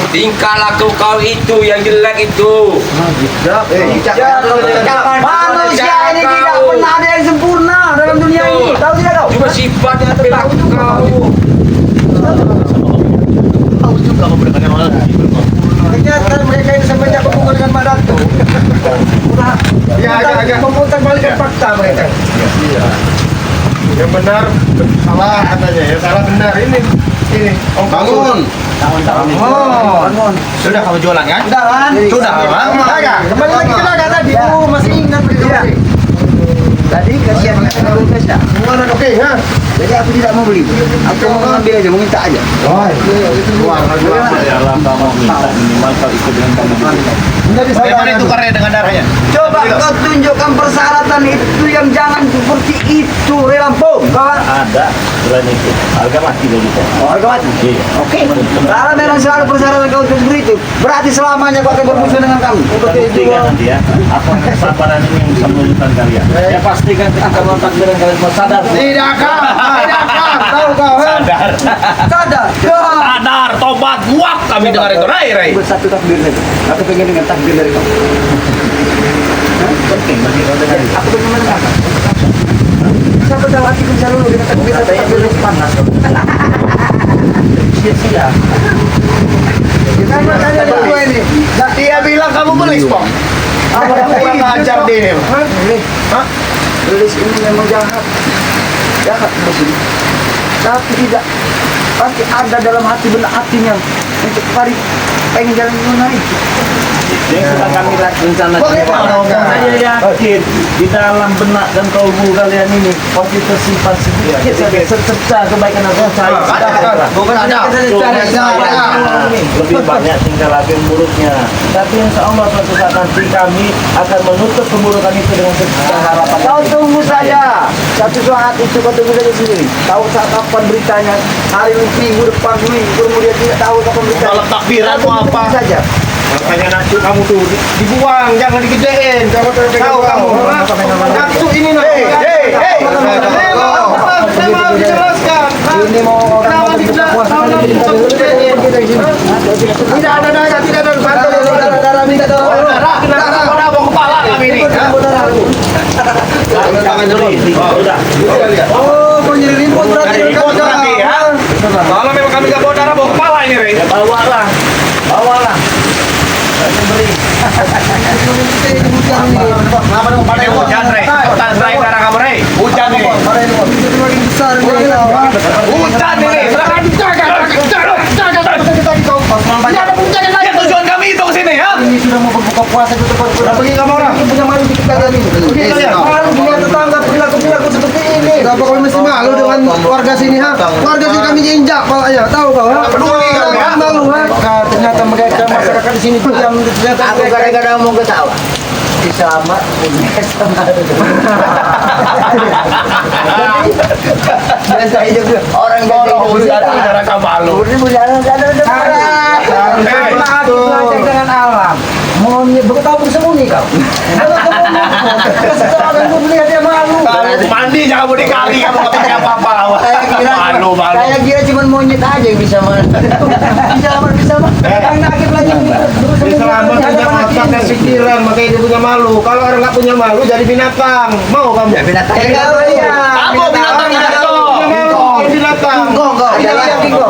tingkah laku kau itu yang jelek itu. Manusia ini tidak pernah ada yang sempurna dalam dunia ini. Tahu tidak kau? Cuma sifatnya perilaku kau. Tahu juga kau dengan orang. Kenyataan mereka ini semenjak berhubungan dengan Madatu. Agak memutar balikan fakta mereka. Yang benar salah katanya, ya salah benar ini. Bangun. Bangun. Sudah kamu jualan kan? Sudah kan? Sudah, Bang. Kembali lagi ke dagang tadi. Masih ingat berita tadi kasihan kena kulkas dah. Mana oke ya? Jadi aku tidak mau beli. Aku mau mengambil aja, mau minta aja. Dalam kamu minta minimal kau ikut dengan kami dulu. Bagaimana itu karya dengan darahnya? Coba kau tunjukkan persyaratan itu yang jangan seperti itu, Lampung. Kawan. Ada selain itu. Harga mati dari itu. Oh, harga mati. Iya. Oke. Kalau memang selalu persyaratan kau untuk begitu, berarti selamanya kau akan bermusuh dengan kami. Buktikan nanti ya. Apa kesabaran ini yang bisa menunjukkan kalian? Ya pastikan ketika mau takbiran kalian mau sadar. Tidak kau, tahu kau? Sadar. Sadar. Sadar, tobat, muak kami dengar itu. Rai. Buat satu takbir saja. Aku pengen dengar takbir dari kau. Penting bagi kau dengar. Aku pengen mendengar. Siapa tahu hati bisa dulu dengan takbir atau takbir yang panas. Sia-sia. Kita macamnya dua ini. Dia bilang kamu belis, Pong. Apa Kurang ajar dia. Hah? Tulis ini memang jahat. Jahat bos ini. Tapi tidak pasti ada dalam hati benak hatinya untuk tarik pengen jalan naik. Yang sudah kami rencanakan. Bagaimana? Saya yakin di dalam benak dan kalbu kalian ini pasti tersimpan sedikit saja secerca kebaikan atau saya. Bukan ada. Lebih banyak tinggal lagi buruknya. Tapi insya Allah suatu saat nanti kami akan menutup keburukan itu dengan secerca harapan. Kau tunggu saja. Satu saat itu kau tunggu saja sendiri. Tahu saat kapan beritanya? Hari minggu depan minggu kemudian tidak tahu kapan beritanya. Kalau takbiran Kau mau tunggu apa? saja. Makanya nafsu kamu tuh dibuang, jangan digedein. Kamu tahu kamu. Nafsu ini saya mau dijelaskan. Ini mau orang Tidak ada daya, tidak ada darah minta Darah mau kepala kami ini. Jangan jeli. Sudah. Oh, mau nyari ribut berarti. Ribut berarti ya. Kalau memang kami nggak bawa darah, bawa kepala ini, Rey. Ya bawalah. Kenapa dong? Ini hujan, Rey. Hujan, Rey. Darah kamu, Rey. Hujan nih. besar Hujan ini. Ya tujuan kami itu ke sini ya. ini sudah mau berbuka puasa di tempat Udah pergi kamu orang. punya malu dikit kalian ini. Malu punya tetangga perilaku seperti ini. Kenapa kau mesti malu dengan warga sini ha? Warga sini kami injak palanya, tahu kau ha? Peduli kau, ya? Malu ha? Ternyata mereka masyarakat di sini diam ternyata aku kadang-kadang mau ketawa. Sama biasa hidup orang Darah kamu malu. dengan alam monyet tahu bersembunyi kau sekarang melihat dia malu Mandi jangan mau dikali kamu nggak pakai apa-apa. Malu. saya kira cuma monyet aja yang bisa bisa yang nakib lagi Selama tidak memaksakan pikiran, makanya dia punya malu. Kalau orang nggak punya malu, jadi binatang. Mau kamu? ya binatang Kamu binatang itu. Binatang.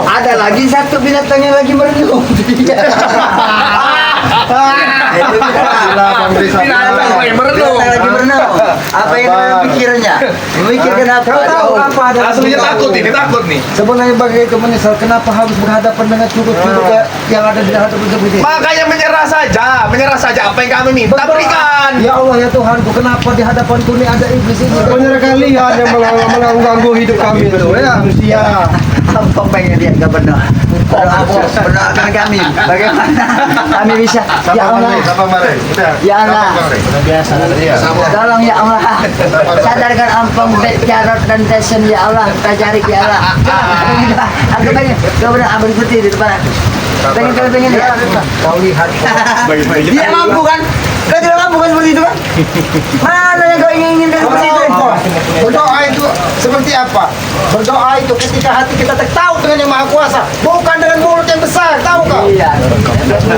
ada lagi satu binatang yang lagi merenung Binatang lagi merenung. lagi berenang. Apa yang dalam pikirannya? Memikirkan apa? Tahu apa? Aslinya takut ini, takut nih. Sebenarnya bagi itu menyesal kenapa harus berhadapan dengan cukup-cukup yang ada di dalam tubuh ini. Makanya menyerah saja apa yang kami minta berikan. Ya Allah ya Tuhanku, kenapa di hadapanku ini ada iblis ini? Sebenarnya kalian yang mengganggu hidup kami itu ya manusia. Apa pengen lihat gak benar? Berdoakan kami. Bagaimana kami bisa? Ya Allah. Ya Allah. Biasa Tolong ya Allah. Sadarkan ampun carot dan tesen ya Allah. Kita cari ya Allah. Aku pengen. Gak benar abang putih di depan aku. Pengen ya. Kau lihat. Dia mampu kan? Kau tidak mampu kan seperti itu kan? Mana yang kau ingin seperti itu? Berdoa itu seperti apa? Berdoa itu ketika hati kita tahu dengan yang Maha Kuasa, bukan dengan mulut yang besar, tahu kau? Iya.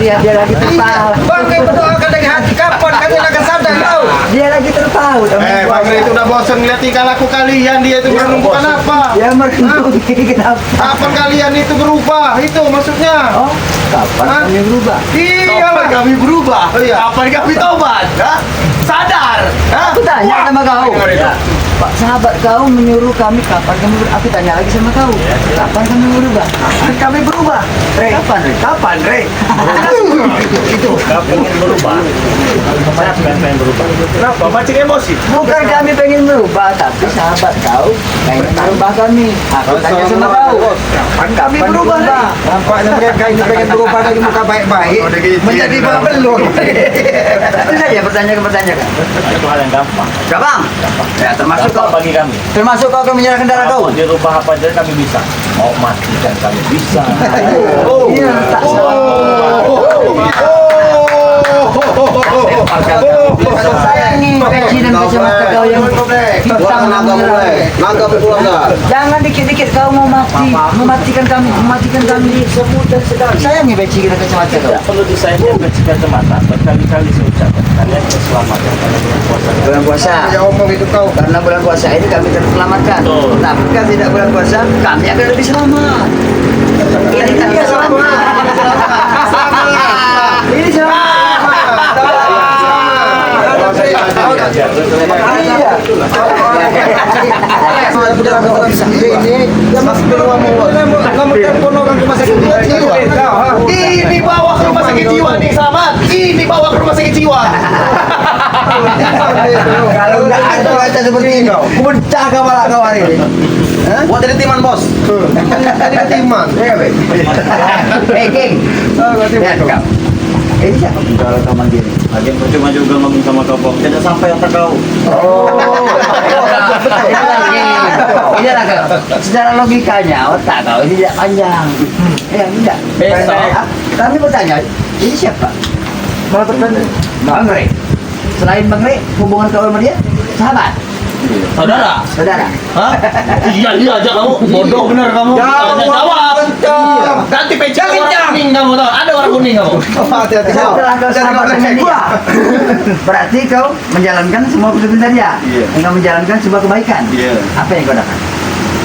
Lihat dia lagi tertawa. Bang, berdoakan dari hati, kapan kalian akan sadar tahu? Dia lagi tertawa. Bang itu udah bosan ngeliat tingkah laku kalian, dia itu menunjukkan apa? Ya merindui kenapa? Kapan kalian itu berubah? Itu maksudnya. Oh, kapan Hah? kami berubah? Iya, kami berubah. Oh, iya. Kapan kami tobat? Hah? Sadar. Hah? Aku tanya sama kau. Dengar itu. Pak sahabat kau menyuruh kami kapan kami berubah? Aku tanya lagi sama kau. Kapan kami berubah? Kapan kami berubah? Kapan, Re? Kapan, Re? Itu kau pengen berubah. Saya pengen berubah. Kenapa? Mancing emosi. Bukan kami pengen berubah, tapi sahabat kau pengen merubah kami. Aku tanya sama kau. Kapan kami berubah? Re? Nampaknya mereka ini pengen berubah dari muka baik-baik menjadi babelon. Itu saja pertanyaan. Itu hal yang gampang. Gampang. Ya termasuk Gampang kau. bagi kami. Termasuk kau akan menyerahkan darah kau. Mau dirubah apa aja kami bisa. Mau matikan kami bisa. Iya, tak sayangi peci dan kacamata kau yang hitam menyerang. Jangan dikit-dikit kau mau mematikan kami semudah sekali. Sayangi peci dan kacamata kau. Tidak perlu disayangkan kecikan semata. Berkali-kali saya ucapkan. Kalian terselamatkan karena bulan puasa. Bulan puasa. Ya omong itu kau. Karena bulan puasa ini kami terselamatkan. Betul. Tapi kalau tidak bulan puasa, kami akan lebih selamat. Ini kan selamat. Ini Ini bawa ke rumah sakit jiwa nih, selamat. Ini bawa ke rumah sakit jiwa. kalau nggak ada baca seperti ini, pecah kepala kau hari ini. Buat dari timan bos. Dari timan. Hei, King. Lihat kau. Ini siapa penggawa kau mandiri? Lagi percuma juga ngomong sama kau. Tidak sampai otak kau. Oh, ini lah kau. Secara logikanya otak kau ini tidak panjang. Ya tidak. Besok. Kami bertanya, ini siapa? Malah tertanya. Bang Re. Selain Bang Re, hubungan kau sama dia sahabat, Saudara. saudara. Hah? Iya aja kamu. Bodoh bener kamu. Jawab. Ganti pecah warna kuning kamu tahu. Ada warna kuning kamu. Hati-hati kau. Setelah kau sahabat dengan dia, berarti kau menjalankan semua perintah dia. Iya. Engkau menjalankan sebuah kebaikan. Iya. Apa yang kau dapat?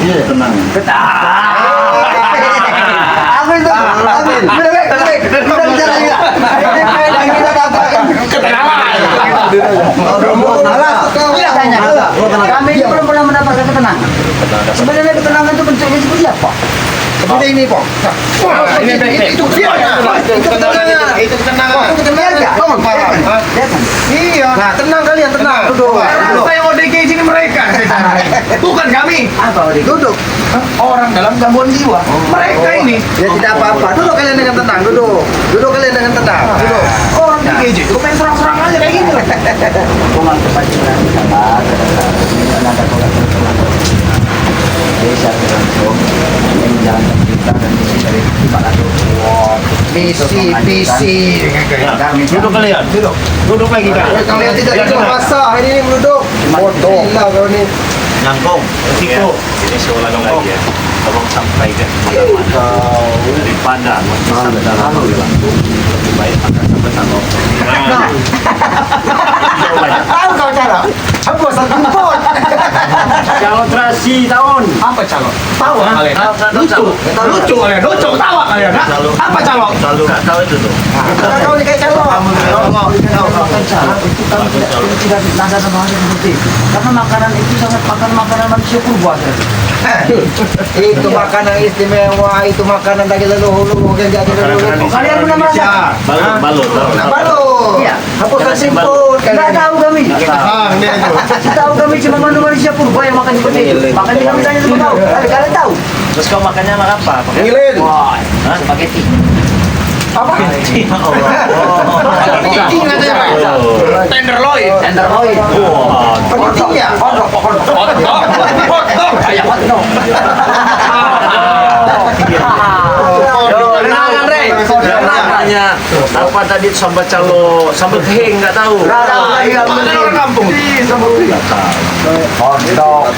Iya, tenang. Apa itu? Kita bicara juga. Yang kita dapatkan ketenangan. Tanya, kami ini belum pernah mendapatkan ketenangan. Sebenarnya ketenangan itu bentuknya seperti apa? Seperti ini, Pok. Itu ketenangan. Itu ketenangan. Itu ketenangan. Lihat nggak? Hah? Lihat kan? Iya. Nah, tenang kalian, tenang. Duduk. Saya ODG sini mereka. Bukan kami. Apa Odi? Duduk. Orang dalam gangguan jiwa. Mereka ini. Ya tidak apa-apa. Duduk kalian dengan tenang. Duduk. Duduk kalian dengan tenang. Duduk. Orang di GJ itu pengen serang-serang aja kayak gini. Hukuman kepaciran sahabat, tenaga desa terlangsung yang menjalankan kita dan misi dari Pak Lalu. Misi. Duduk kalian. Duduk lagi kan. Kalian tidak ikut basah. Ini duduk. Bodoh. Gila kau ini. Nyangkong. Resiko. Ini seolah lagi ya. Tolong sampaikan kepada daripada secara langsung lebih baik akan sampai tanggung. Tahu kau cara? Aku asal jemput. Calon terasi tahun. Apa calon? Tahu kalian? Lucu. Lucu kalian. Lucu ketawa kalian. Apa calon? Tahu itu tuh. Kau ini kayak calon. Itu kan tidak nada sama hal seperti itu. Karena makanan itu sangat makanan manusia purba. Itu makanan istimewa. Itu makanan dari leluhur yang jadi leluhur. Kalian pernah masak? Balur. Baru. Iya. Hapuskan simpul. Nggak tahu kami. Dia itu. Tahu kami cuma manusia purba yang makan seperti itu. Makanya kami tanya sama kau. Kalian tahu? Terus kau makannya sama apa? Ngilin. Wah, spaghetti. Apa? Spaghetti katanya. Tenderloin. Tenderloin. Wah. Penting ya? Kayak hotdog. Tenang Andre. namanya apa tadi sambat calo, sambat heng nggak tahu. Mana orang kampung? Nggak tahu. Kodok.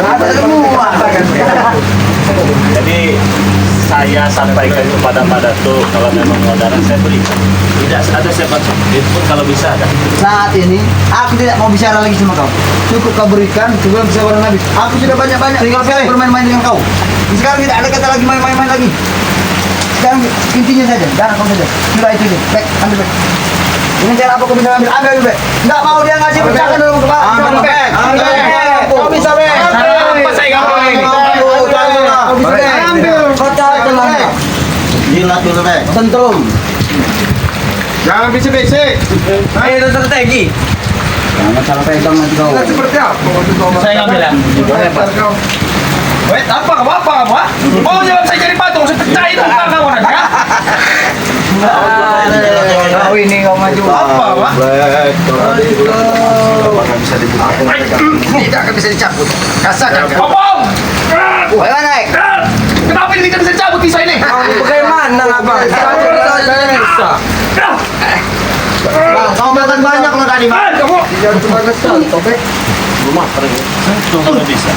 Ada semua. Jadi saya sampaikan kepada Pak Dato kalau memang mau darah saya berikan. Tidak ada siapa itu pun kalau bisa ada. Saat ini aku tidak mau bicara lagi sama kau. Cukup kau berikan sebelum bisa barang habis. Aku sudah banyak-banyak bermain-main dengan kau. Sekarang tidak ada kata lagi main-main lagi. Sekarang intinya saja, jangan kau saja. Sudah itu deh. Baik, ambil baik. Dengan cara apa kau bisa ambil baik. Enggak mau dia ngasih pecahan dalam kepala. Ambil baik. Kau bisa baik. Apa saya kamu ini? Kau bisa baik. Ambil. Kau tahu teman. Jilat dulu baik. Tentrum. Jangan bisik-bisik. Ayo strategi. Jangan salah pegang nanti kau. Seperti apa? Saya ngambil ya. Wait, apa kamu? Oh, jangan saya jadi patung, saya pecah itu muka kamu nanti ya. Kau ini kau maju. Apa, Pak? Tidak akan bisa dicabut. Rasakan. Ngomong! Bagaimana naik? Kenapa ini tidak bisa dicabut bisa ini? Bagaimana abang? Bisa. Kau makan banyak loh tadi. Kamu Rumah kering. Tunggu bisa.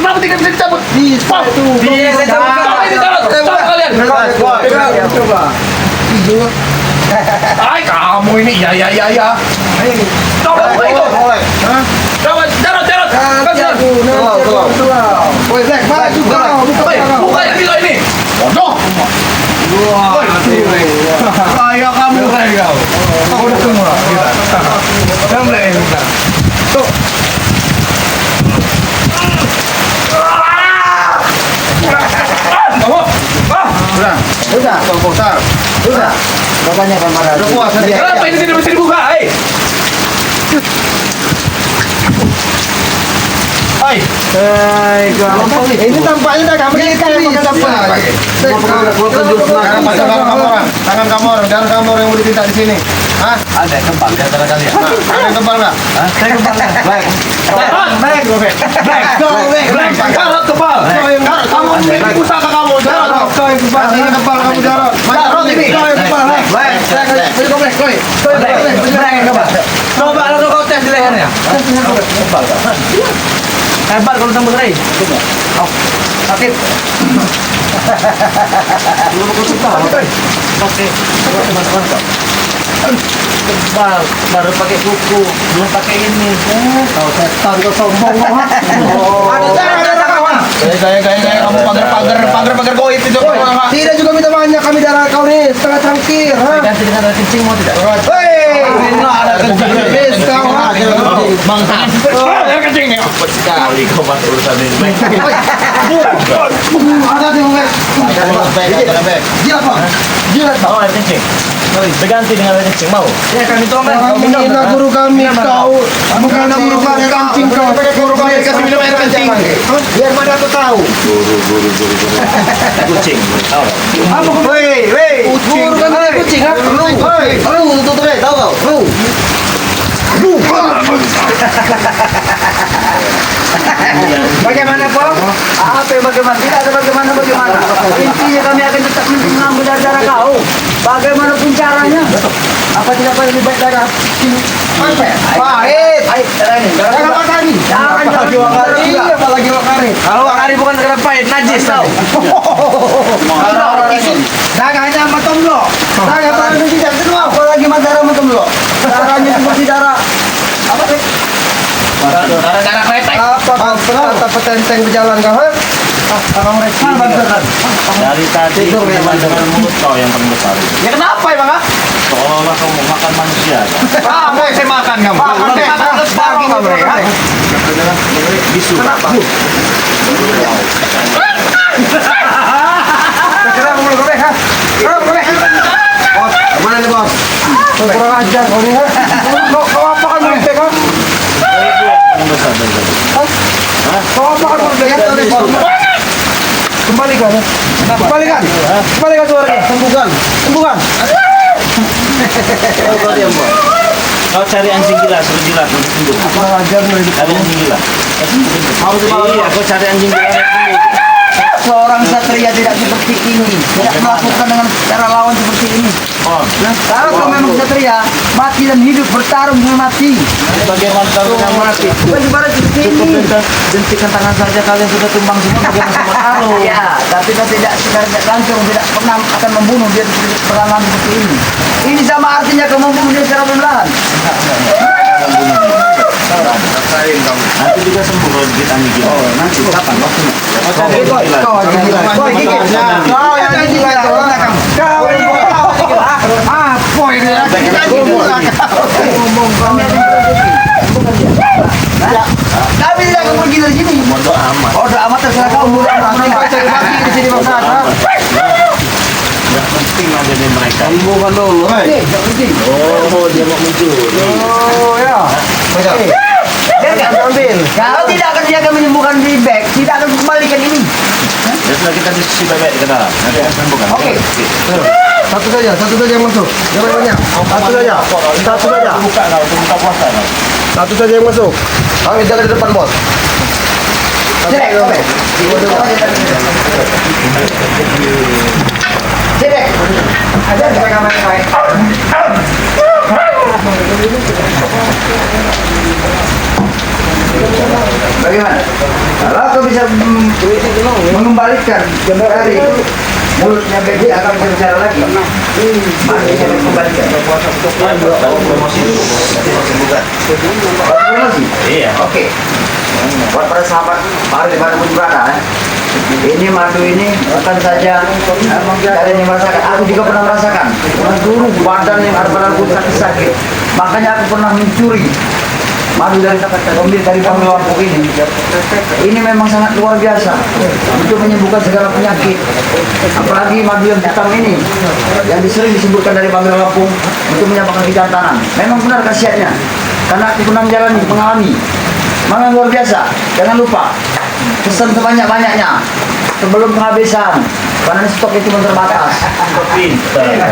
kenapa tidak bisa dicabut? Bisa tuh. Bisa Kenapa ini cabut kalian? Coba. Ay, kamu ini ya. Coba itu. Coba jarot. Woi, Black, maju kau. Buka yang bila ini. Bodoh. Ayo kamu. Kau udah semua. Sampai kita. Tuh. Sudah. Bapaknya kan marah. Udah puas nanti. Kenapa ini tidak bisa dibuka? Hai. Ini tampaknya dah kami Tangan kamu orang, jangan kamu orang yang mau ditinta di sini. Hah? Ada yang kembang di antara kalian. Ada yang kebal nggak? Saya kembang. Baik. Jarot kebal. Jarot, kamu ini usaha kamu. Jarot, kau yang kebal. Kamu jarot. Jarot ini. Kau yang kebal. Coba langsung kau tes di lehernya. Hebat kalau sambal rai. Sakit. Tebal, baru pakai kuku, belum pakai ini. Kau setan kau sombong. Ada kawan. Gaya, kamu pagar goib itu. Tidak juga minta banyak kami darah kau nih setengah cangkir. Ganti dengan ada kencing mau tidak? Hei, ada kencing kau. Yang kencing nih. Sekali kau masuk urusan ini. Baik. Ada di bawah. Jilat Pak. Jilat Pak. Mau air kencing? Berganti dengan air kencing mau? Ya kami tuh Kau menghina guru kami kau. Menghina guru kami kencing kau. Guru kami kasih minum air kencing. Biar mana aku tahu. Guru. Kucing. Tahu? Apa kau? Wei. Guru kami kucing kan? Lu tutup deh, tahu kau? Lu. Bagaimana Pak? Apa yang bagaimana? Tidak ada bagaimana. Intinya kami akan tetap mengambil darah kau. Bagaimanapun caranya. Apa tidak boleh lebih baik darah sini? Pahit. Jangan wakari. Jangan wakari. Iya, apalagi wakari. Kalau wakari bukan karena pahit, najis tau. Jangan hanya matomlo. Jangan parah tidak kedua. Apalagi darah matomlo. Darahnya seperti darah. Apa sih? Darah kretek. Apa petenteng berjalan kau? Abang mereka Dari tadi dengan mulut kau yang paling besar itu. Ya kenapa emang ah? Seolah-olah kau mau makan manusia. Mau saya makan kamu. Makan kamu ya. Bisu. Kenapa? Kenapa mulai goreng ha? Mana nih bos? Kurang ajar kau nih. Kau apa kan mereka kau? Paling besar dari tadi. Kau apa kan mereka? Kembalikan. Kembalikan suaranya. Sembuhkan. Kau cari anjing gila, suruh jilat untuk sembuh. Kurang ajar mereka. Cari anjing gila. Iya, kau cari anjing gila yang sembuh. seorang satria tidak seperti ini, tidak melakukan dengan cara lawan seperti ini. Oh, Nah, kalau kau memang satria, mati dan hidup bertarung dengan mati. Bagaimana taruh yang mati? Bagaimana seperti Cukup ini? hentikan tangan saja, kalian sudah tumbang semua. Bagaimana sama kalau? Ya, tapi kau tidak langsung tidak pernah akan membunuh dia perlahan seperti ini. Ini sama artinya kau membunuh dia secara perlahan. rasain kamu. Nanti juga sembuh kalau kita gigit. Oh, nanti kapan waktunya? Kau yang gila. Kau yang gila. Kau yang gila. Kau yang gila. Apa ini? Kita gila. Ngomong kau Kami tidak akan pergi dari sini. Bodo amat. Oh, udah amat terserah kau. Kau cari lagi di sini bangsa. Gak penting ada di mereka. Bukan dulu. Oke, tidak penting. Oh, dia mau muncul. Oh ya. Ambil. Kalau tidak akan dia akan menyembuhkan di back, tidak akan kembalikan ini. Ya sudah kita diskusi baik-baik ke dalam. Nanti akan sembuhkan. Oke. Satu saja yang masuk. Jangan banyak. Satu saja. Satu saja. Buka lah untuk buka puasa. Satu saja yang masuk. Kami jaga di depan bos. Cek, oke. Cek. Ada nggak kamera baik? Bagaimana? Kalau kau bisa mengembalikan kembali mulutnya Becky akan bisa bicara lagi. Mari kita kembalikan. Promosi. Iya. Oke. Buat para sahabat, mari dimanapun berada. Ini madu ini bukan saja kalian yang merasakan, aku juga pernah merasakan. Dulu badan yang badanku sakit-sakit, makanya aku pernah mencuri madu dari pemilik dari Bang Lampung ini. Ini memang sangat luar biasa untuk menyembuhkan segala penyakit. Apalagi madu yang hitam ini, yang sering disebutkan dari Bang Lampung untuk menyembuhkan kejantanan. Memang benar khasiatnya, karena aku pernah mengalami. Memang luar biasa. Jangan lupa pesan sebanyak-banyaknya sebelum kehabisan, karena stok itu terbatas. Pintar.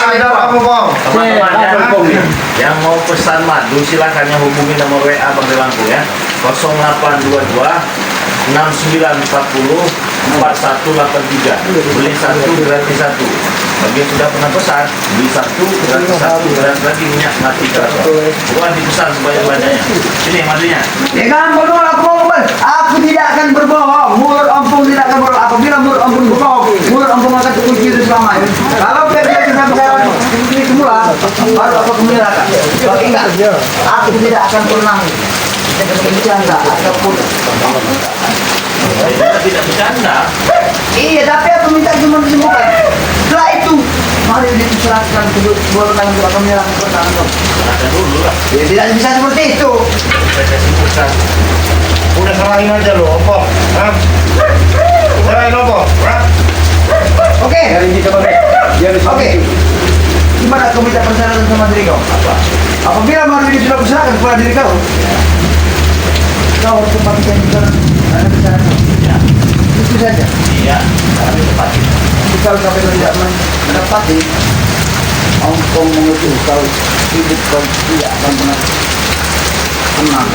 Ada apa kau? Teman-teman yang mau pesan madu silakan yang hubungi nomor WA Bang Delangku ya. 0822 6940 4183. Beli satu gratis satu. Bagi yang sudah pernah pesan, beli satu gratis satu, gratis lagi minyak mati kerasa. Bukan dipesan sebanyak-banyaknya. Sini madunya. Jangan bodoh, aku mau kembali. Aku tidak akan berbohong. Mulut ompong tidak akan berbohong. Apabila mulut ompong berbohong, mulut ompong akan terkunci itu selamanya. Kalau dia bisa sekarang ini semula, baru aku kembali neraka. Tapi enggak, aku tidak akan pernah bercanda ataupun. Kita tidak bercanda. Iya, tapi aku minta cuma disembuhkan. Setelah itu, mari diserahkan ke bola tangan untuk akan menyerahkan pertahanan kau. Ada dulu lah. Ya, tidak bisa seperti itu. Kita simpulkan. Udah serahin aja lo, apa? Hah? Serahin apa? Hah? Oke. Oke. Gimana kau minta persyaratan sama diri kau? Apa? Apabila madu ini sudah kuserahkan kepada diri kau, kau harus tempatkan juga ada persyaratan. Ya. Itu saja. Iya. Kami tepati. Tapi kalau kau tidak mendapati, Ongkong mengutus kau hidup kau tidak akan pernah tenang.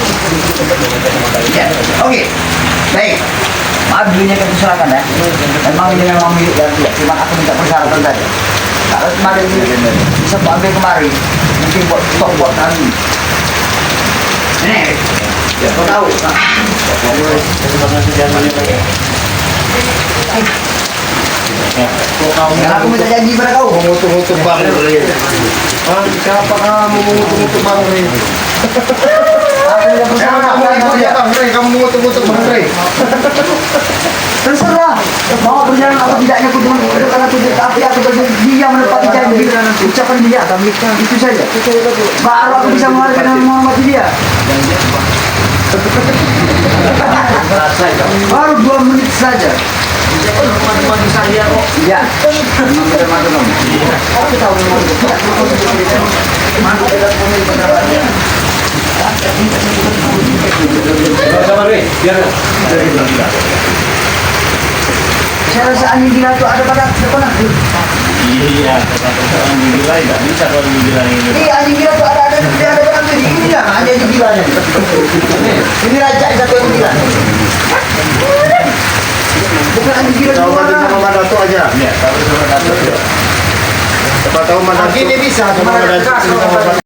Ya. Oke. Baik. Madunya kita serahkan ya. Memang ini memang milik dan dia. Cuma aku minta persyaratan saja. Kalau kemarin ini bisa ambil kemari, mungkin buat stok buat kami. Ini, ya kau tahu. Terima kasih jangan Dan aku minta janji pada kau. Mengutuk-ngutuk bang Rey. Hah? Siapa kamu mengutuk-ngutuk bang Rey? Aku minta Siapa kamu persyaratan itu ya bang Rey? Kamu mengutuk-ngutuk bang Rey? Terserah. Mau berjalan atau tidaknya aku cuma karena aku tapi aku dia menepati janji ucapan dia. Itu saja. Baru aku bisa menghargai dan menghormati dia. Baru 2 menit saja. Madu saya kok. Ya. Madu kamu. Aku tahu memang tidak perlu seperti itu. Madu tidak perlu pendapatannya. Saya rasa anjing gila itu ada pada depan aku. Iya, kata-kata gila nggak bisa kalau dibilang ini. Ini anjing gila itu ada pada aku. Ini lah anjing gilanya. Ini raja satu yang gila. Bukan lagi gila Tahu dua orang. sama Dato aja. Ya, tapi sama Dato. Siapa tahu Dato. Gini bisa, Sama cuma Dato.